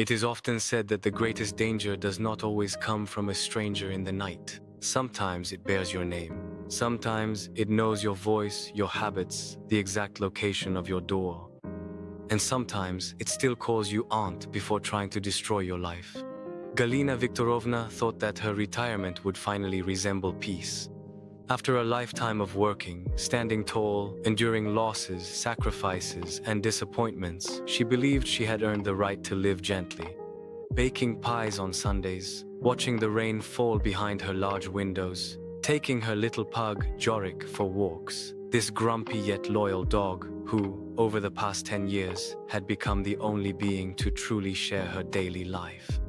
It is often said that the greatest danger does not always come from a stranger in the night. Sometimes it bears your name. Sometimes it knows your voice, your habits, the exact location of your door. And sometimes it still calls you aunt before trying to destroy your life. Galina Viktorovna thought that her retirement would finally resemble peace. After a lifetime of working, standing tall, enduring losses, sacrifices, and disappointments, she believed she had earned the right to live gently. Baking pies on Sundays, watching the rain fall behind her large windows, taking her little pug, Jorik, for walks. This grumpy yet loyal dog, who, over the past 10 years, had become the only being to truly share her daily life.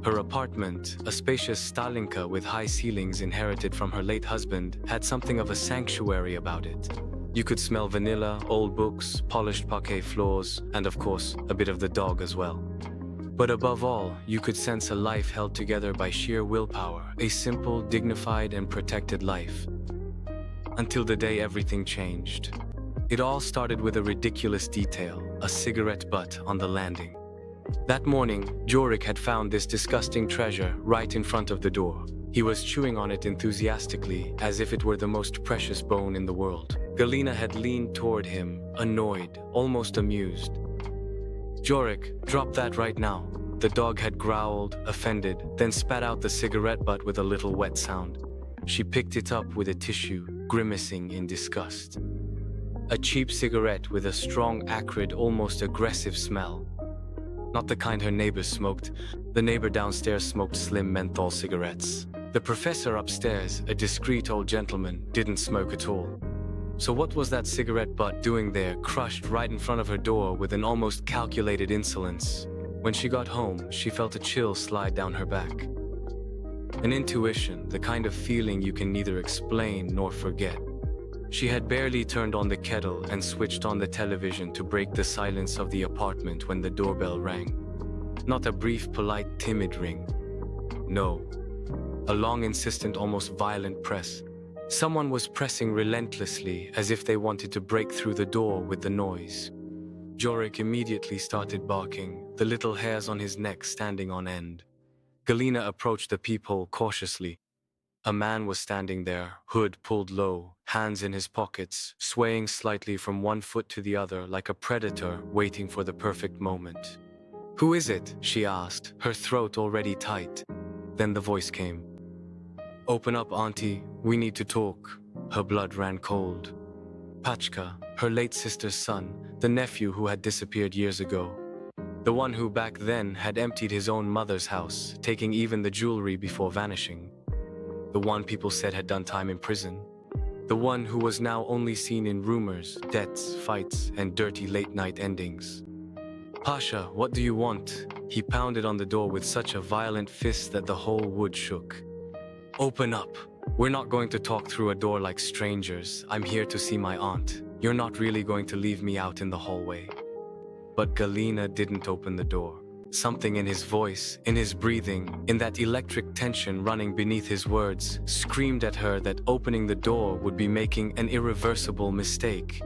Her apartment, a spacious Stalinka with high ceilings inherited from her late husband, had something of a sanctuary about it. You could smell vanilla, old books, polished parquet floors, and of course, a bit of the dog as well. But above all, you could sense a life held together by sheer willpower, a simple, dignified, and protected life. Until the day everything changed. It all started with a ridiculous detail, a cigarette butt on the landing. That morning, Jorik had found this disgusting treasure right in front of the door. He was chewing on it enthusiastically, as if it were the most precious bone in the world. Galina had leaned toward him, annoyed, almost amused. "Jorik, drop that right now." The dog had growled, offended, then spat out the cigarette butt with a little wet sound. She picked it up with a tissue, grimacing in disgust. A cheap cigarette with a strong, acrid, almost aggressive smell. Not the kind her neighbors smoked. The neighbor downstairs smoked slim menthol cigarettes. The professor upstairs, a discreet old gentleman, didn't smoke at all. So what was that cigarette butt doing there, crushed right in front of her door with an almost calculated insolence? When she got home, she felt a chill slide down her back. An intuition, the kind of feeling you can neither explain nor forget. She had barely turned on the kettle and switched on the television to break the silence of the apartment when the doorbell rang. Not a brief, polite, timid ring. No. A long, insistent, almost violent press. Someone was pressing relentlessly, as if they wanted to break through the door with the noise. Jorik immediately started barking, the little hairs on his neck standing on end. Galina approached the peephole cautiously. A man was standing there, hood pulled low, hands in his pockets, swaying slightly from one foot to the other like a predator waiting for the perfect moment. "Who is it?" she asked, her throat already tight. Then the voice came. "Open up, auntie, we need to talk." Her blood ran cold. Pachka, her late sister's son, the nephew who had disappeared years ago. The one who back then had emptied his own mother's house, taking even the jewelry before vanishing. The one people said had done time in prison. The one who was now only seen in rumors, debts, fights, and dirty late-night endings. "Pasha, what do you want?" He pounded on the door with such a violent fist that the whole wood shook. "Open up. We're not going to talk through a door like strangers. I'm here to see my aunt. You're not really going to leave me out in the hallway." But Galina didn't open the door. Something in his voice, in his breathing, in that electric tension running beneath his words, screamed at her that opening the door would be making an irreversible mistake.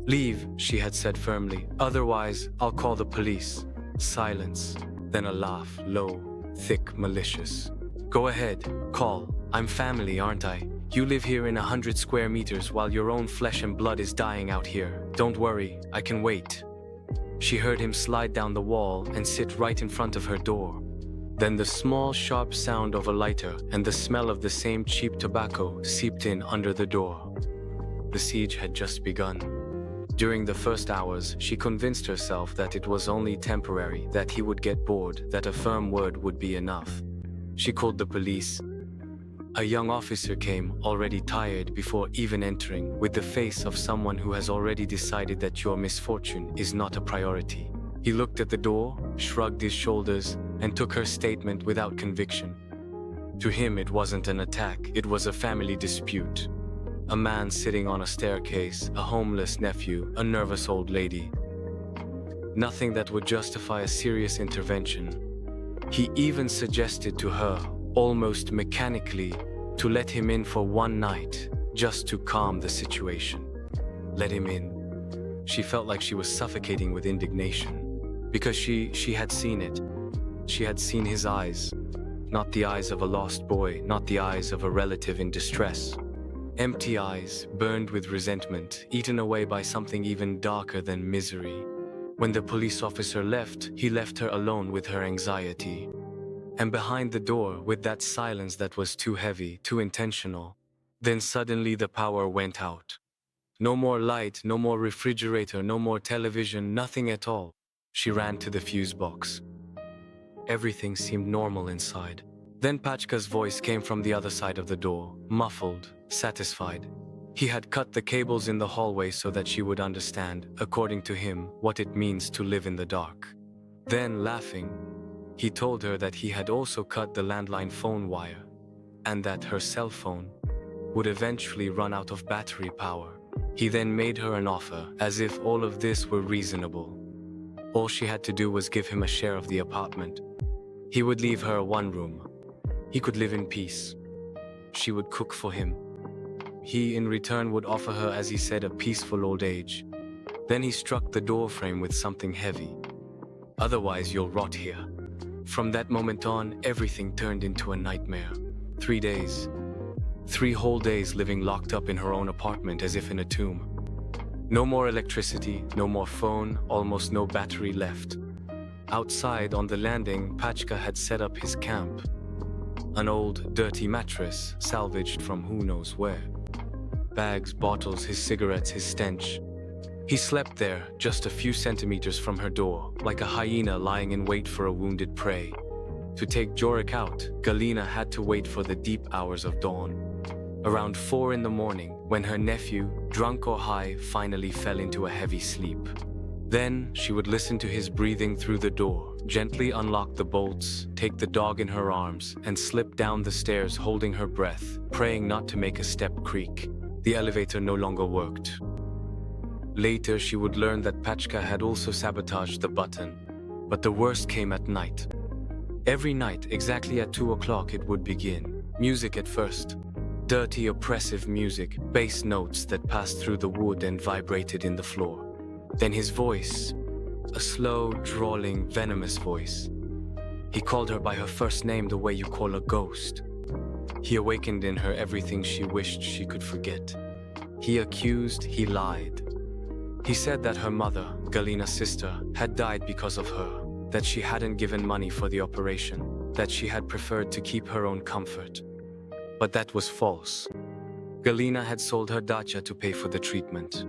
"Leave," she had said firmly. "Otherwise, I'll call the police." Silence. Then a laugh, low, thick, malicious. "Go ahead, call. I'm family, aren't I? You live here in 100 square meters while your own flesh and blood is dying out here. Don't worry, I can wait." She heard him slide down the wall and sit right in front of her door. Then the small, sharp sound of a lighter and the smell of the same cheap tobacco seeped in under the door. The siege had just begun. During the first hours, she convinced herself that it was only temporary, that he would get bored, that a firm word would be enough. She called the police. A young officer came, already tired before even entering, with the face of someone who has already decided that your misfortune is not a priority. He looked at the door, shrugged his shoulders, and took her statement without conviction. To him, it wasn't an attack, it was a family dispute. A man sitting on a staircase, a homeless nephew, a nervous old lady. Nothing that would justify a serious intervention. He even suggested to her, almost mechanically, to let him in for one night, just to calm the situation. Let him in. She felt like she was suffocating with indignation, because she had seen it. She had seen his eyes, not the eyes of a lost boy, not the eyes of a relative in distress. Empty eyes, burned with resentment, eaten away by something even darker than misery. When the police officer left, he left her alone with her anxiety. And behind the door, with that silence that was too heavy, too intentional, then suddenly the power went out. No more light, no more refrigerator, no more television, nothing at all. She ran to the fuse box. Everything seemed normal inside. Then Pachka's voice came from the other side of the door, muffled, satisfied. He had cut the cables in the hallway so that she would understand, according to him, what it means to live in the dark. Then, laughing, he told her that he had also cut the landline phone wire, and that her cell phone would eventually run out of battery power. He then made her an offer, as if all of this were reasonable. All she had to do was give him a share of the apartment. He would leave her one room. He could live in peace. She would cook for him. He, in return, would offer her, as he said, a peaceful old age. Then he struck the door frame with something heavy. Otherwise, you'll rot here. From that moment on, everything turned into a nightmare. 3 days. 3 whole days living locked up in her own apartment as if in a tomb. No more electricity, no more phone, almost no battery left. Outside, on the landing, Pachka had set up his camp. An old, dirty mattress, salvaged from who knows where. Bags, bottles, his cigarettes, his stench. He slept there, just a few centimeters from her door, like a hyena lying in wait for a wounded prey. To take Jorik out, Galina had to wait for the deep hours of dawn. Around 4 in the morning, when her nephew, drunk or high, finally fell into a heavy sleep. Then she would listen to his breathing through the door, gently unlock the bolts, take the dog in her arms, and slip down the stairs holding her breath, praying not to make a step creak. The elevator no longer worked. Later, she would learn that Pachka had also sabotaged the button. But the worst came at night. Every night, exactly at 2 o'clock, it would begin. Music at first. Dirty, oppressive music, bass notes that passed through the wood and vibrated in the floor. Then his voice, a slow, drawling, venomous voice. He called her by her first name the way you call a ghost. He awakened in her everything she wished she could forget. He accused, he lied. He said that her mother, Galina's sister, had died because of her, that she hadn't given money for the operation, that she had preferred to keep her own comfort. But that was false. Galina had sold her dacha to pay for the treatment.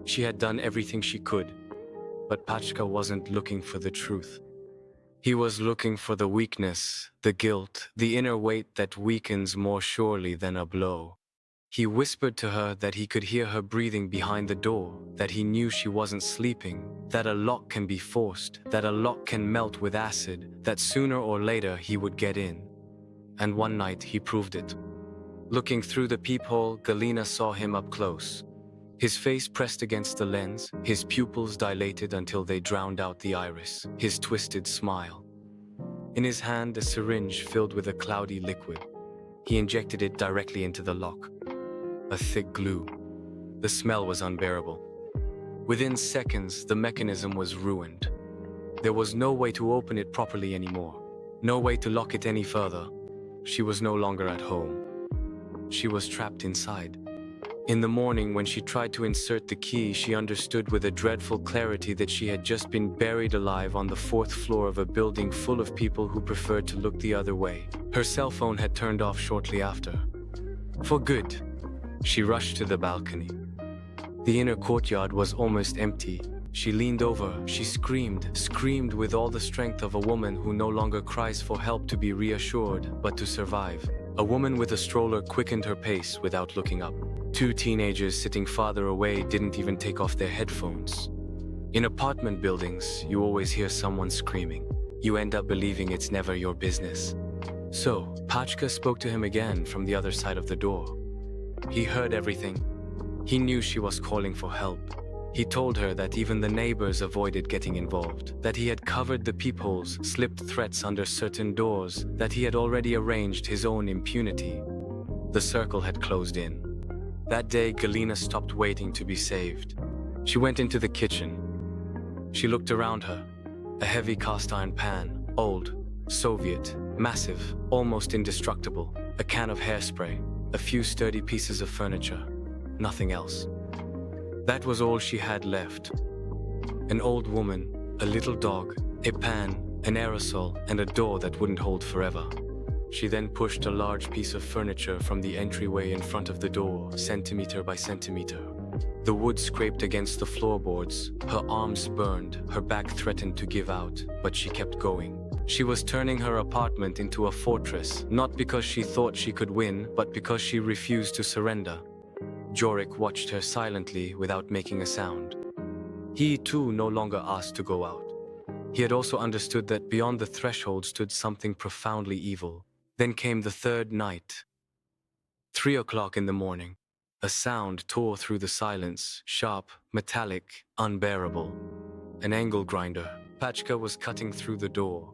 She had done everything she could, but Pachka wasn't looking for the truth. He was looking for the weakness, the guilt, the inner weight that weakens more surely than a blow. He whispered to her that he could hear her breathing behind the door, that he knew she wasn't sleeping, that a lock can be forced, that a lock can melt with acid, that sooner or later he would get in. And one night he proved it. Looking through the peephole, Galina saw him up close. His face pressed against the lens, his pupils dilated until they drowned out the iris, his twisted smile. In his hand, a syringe filled with a cloudy liquid. He injected it directly into the lock. A thick glue. The smell was unbearable. Within seconds, the mechanism was ruined. There was no way to open it properly anymore. No way to lock it any further. She was no longer at home. She was trapped inside. In the morning, when she tried to insert the key, she understood with a dreadful clarity that she had just been buried alive on the 4th floor of a building full of people who preferred to look the other way. Her cell phone had turned off shortly after. For good. She rushed to the balcony. The inner courtyard was almost empty. She leaned over, she screamed with all the strength of a woman who no longer cries for help to be reassured, but to survive. A woman with a stroller quickened her pace without looking up. 2 teenagers sitting farther away didn't even take off their headphones. In apartment buildings, you always hear someone screaming. You end up believing it's never your business. So, Pachka spoke to him again from the other side of the door. He heard everything. He knew she was calling for help. He told her that even the neighbors avoided getting involved, that he had covered the peepholes, slipped threats under certain doors, that he had already arranged his own impunity. The circle had closed in. That day, Galina stopped waiting to be saved. She went into the kitchen. She looked around her. A heavy cast-iron pan, old, Soviet, massive, almost indestructible. A can of hairspray, a few sturdy pieces of furniture, nothing else. That was all she had left. An old woman, a little dog, a pan, an aerosol, and a door that wouldn't hold forever. She then pushed a large piece of furniture from the entryway in front of the door, centimeter by centimeter. The wood scraped against the floorboards, her arms burned, her back threatened to give out, but she kept going. She was turning her apartment into a fortress, not because she thought she could win, but because she refused to surrender. Jorik watched her silently without making a sound. He, too, no longer asked to go out. He had also understood that beyond the threshold stood something profoundly evil. Then came the third night. 3 o'clock in the morning. A sound tore through the silence, sharp, metallic, unbearable. An angle grinder. Pachka was cutting through the door,